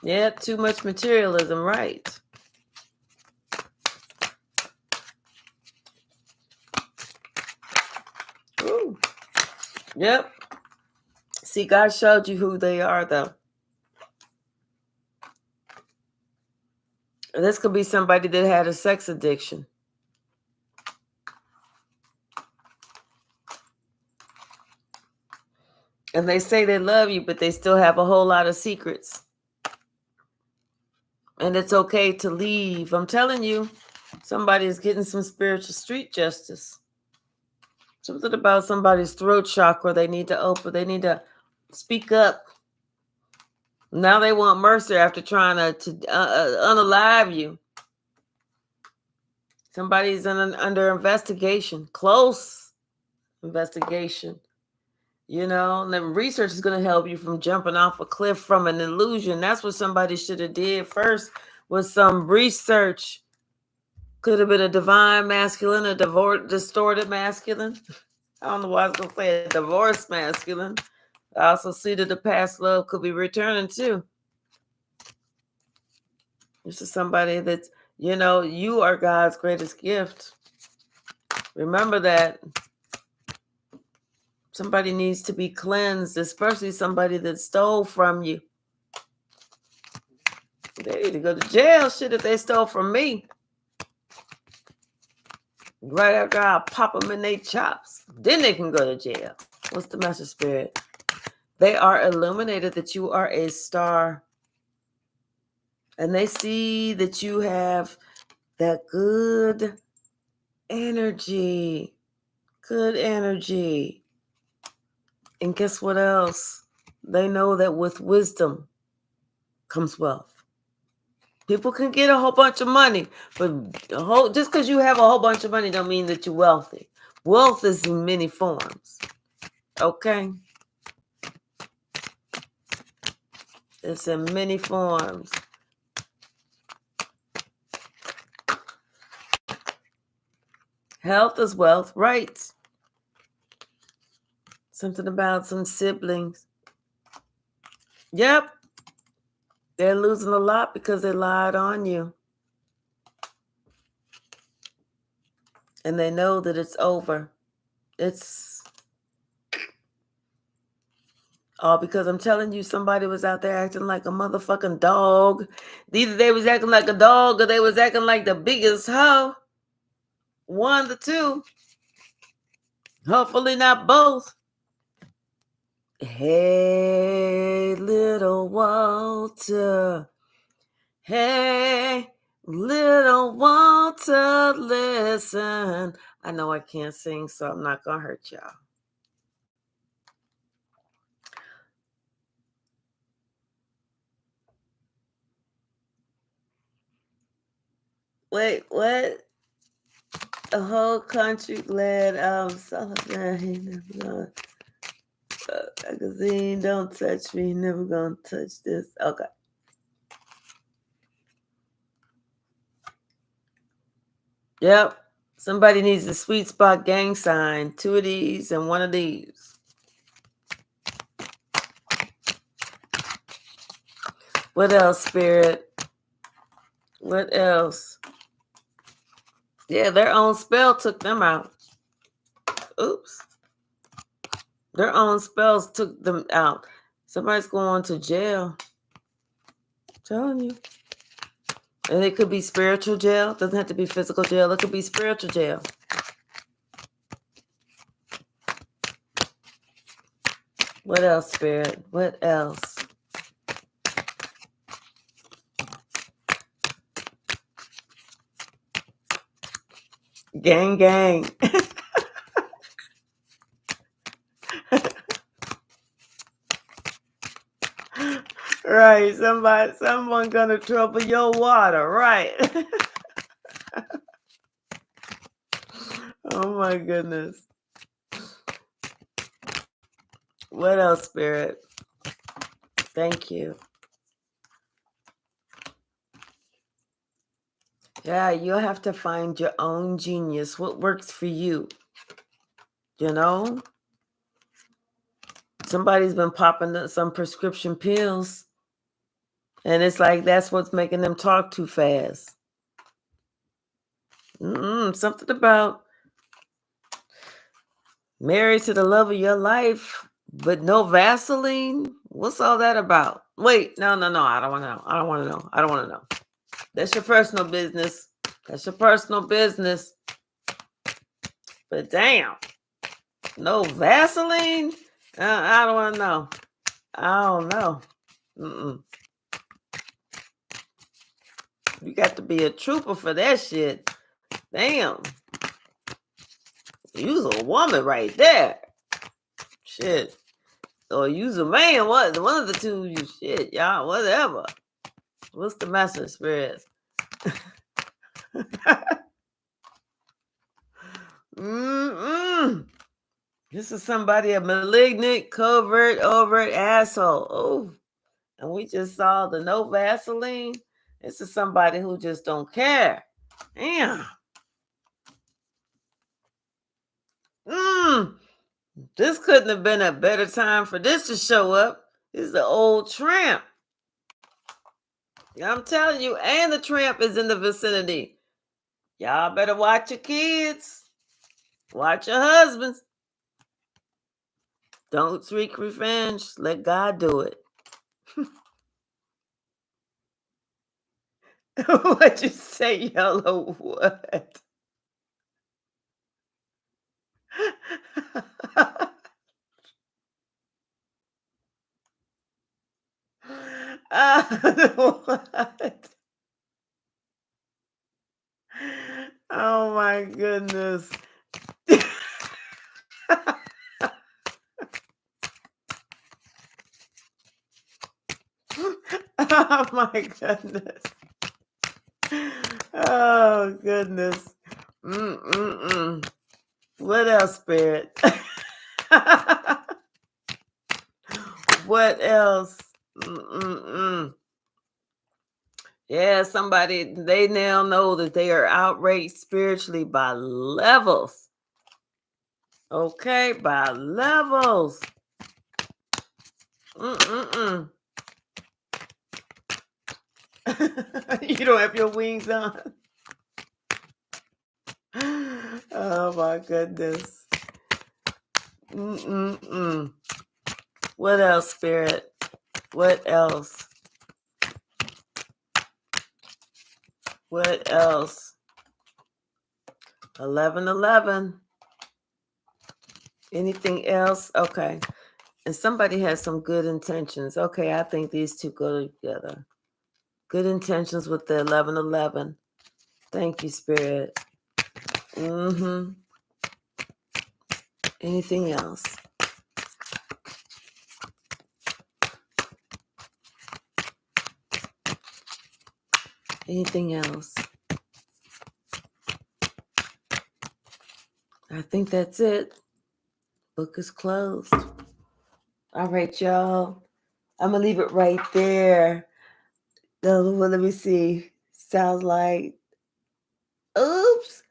Yeah, too much materialism, right. Ooh. Yep. See, God showed you who they are, though. This could be somebody that had a sex addiction. And they say they love you, but they still have a whole lot of secrets. And it's okay to leave. I'm telling you, somebody is getting some spiritual street justice. Something about somebody's throat chakra they need to open. They need to speak up. Now they want mercy after trying to unalive you. Somebody's under investigation, close investigation. And the research is going to help you from jumping off a cliff from an illusion. That's what somebody should have did first, was some research. Could have been a divine masculine, a distorted masculine. I don't know why I was going to say a divorced masculine. I also see that the past love could be returning too. This is somebody that's, you are God's greatest gift. Remember that. Somebody needs to be cleansed, especially somebody that stole from you. They need to go to jail, shit, if they stole from me. Right after I pop them in their chops. Then they can go to jail. What's the message, Spirit? They are illuminated that you are a star. And they see that you have that good energy. Good energy. And guess what else? They know that with wisdom comes wealth. People can get a whole bunch of money, but just because you have a whole bunch of money don't mean that you're wealthy. Wealth is in many forms. Okay? It's in many forms. Health is wealth, right? Something about some siblings. Yep. They're losing a lot because they lied on you. And they know that it's over. It's all because I'm telling you, somebody was out there acting like a motherfucking dog. Either they was acting like a dog or they was acting like the biggest hoe. One of the two. Hopefully not both. Hey, little Walter. Hey, little Walter, listen. I know I can't sing, so I'm not going to hurt y'all. Wait, what? The whole country glad I'm celebrating. Magazine, don't touch me. Never gonna touch this. Okay. Yep. Somebody needs a sweet spot gang sign. 2 of these and 1 of these. What else, Spirit? What else? Yeah, their own spell took them out. Oops. Their own spells took them out. Somebody's going to jail. I'm telling you. And it could be spiritual jail. Doesn't have to be physical jail. It could be spiritual jail. What else, Spirit? What else? Gang, gang. Right. Someone gonna trouble your water. Right. Oh my goodness. What else, Spirit? Thank you. Yeah, you'll have to find your own genius. What works for you? You know? Somebody's been popping some prescription pills. And it's like that's what's making them talk too fast. Something about married to the love of your life, but no Vaseline? What's all that about? Wait, no. I don't want to know. I don't want to know. That's your personal business. But damn, no Vaseline? I don't want to know. I don't know. You got to be a trooper for that shit. Damn. You's a woman right there. Shit. Or you's a man. What? One of the two. You shit, y'all. Whatever. What's the message, Spirit? This is somebody, a malignant, covert, overt asshole. Oh, and we just saw the no Vaseline. This is somebody who just don't care. Damn. This couldn't have been a better time for this to show up. This is the old tramp. I'm telling you, and the tramp is in the vicinity. Y'all better watch your kids. Watch your husbands. Don't seek revenge. Let God do it. What'd you say, yellow? What? What? Oh my goodness. Oh my goodness. Oh goodness. Mm-mm-mm. What else, Spirit? What else? Mm-mm-mm. Yeah, somebody, they now know that they are outraged spiritually by levels. Okay, by levels. Mm-mm-mm. You don't have your wings on. Oh my goodness. Mm-mm-mm. What else, Spirit? What else? What else? 11:11. Anything else? Okay. And somebody has some good intentions. Okay, I think these two go together. Good intentions with the 11:11. Thank you, Spirit. Mm-hmm. Anything else? Anything else? I think that's it. Book is closed. All right, y'all. I'm going to leave it right there. Well, let me see. Sounds like, oops.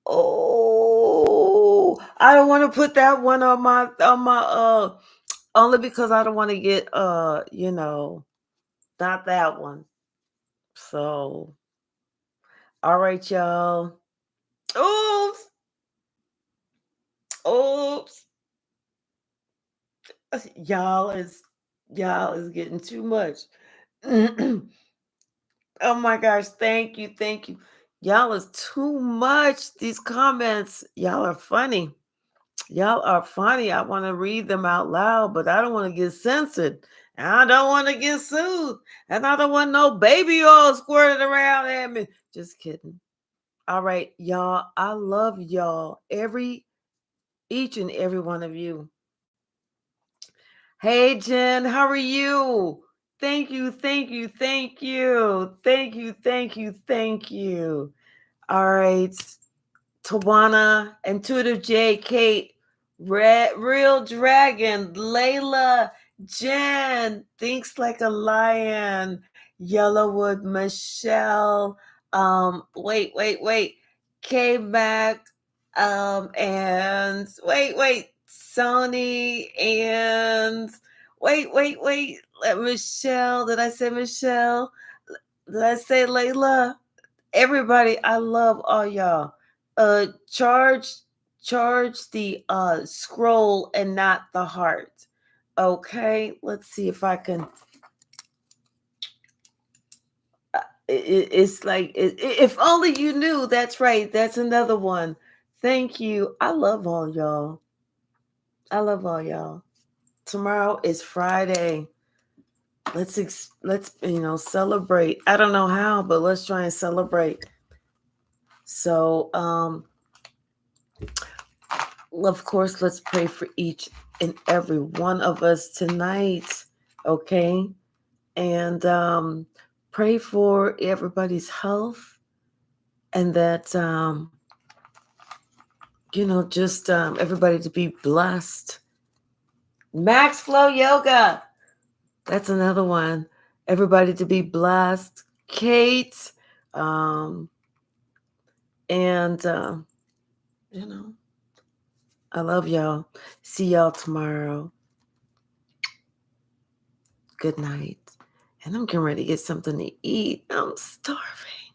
Oh, I don't want to put that one on my only because I don't want to get not that one. So, all right, y'all. Oops. Oops. Y'all is getting too much. Oh my gosh, thank you, thank you. Y'all is too much. These comments, y'all are funny. Y'all are funny. I want to read them out loud, but I don't want to get censored. And I don't want to get sued. And I don't want no baby oil squirted around at me. Just kidding. All right, y'all. I love y'all. Each and every one of you. Hey, Jen, how are you? Thank you, thank you, thank you. Thank you, thank you, thank you. All right. Tawana, Intuitive J, Kate, Real Dragon, Layla, Jen, Thinks Like a Lion, Yellowwood, Michelle, wait, K Mac, and wait, Sony, and wait, Michelle, did I say Michelle? Did I say Layla? Everybody, I love all y'all. Charge the scroll and not the heart. Okay, let's see if I can. It's like if only you knew. That's right. That's another one. Thank you. I love all y'all. I love all y'all. Tomorrow is Friday. Let's celebrate. I don't know how, but let's try and celebrate. So of course, let's pray for each and every one of us tonight, okay? And pray for everybody's health and that, just everybody to be blessed. Max Flow Yoga, that's another one. Everybody to be blessed. Kate, and, I love y'all. See y'all tomorrow. Good night. And I'm getting ready to get something to eat. I'm starving.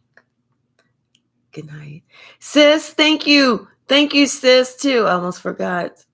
Good night. Sis, thank you. Thank you, sis, too. I almost forgot.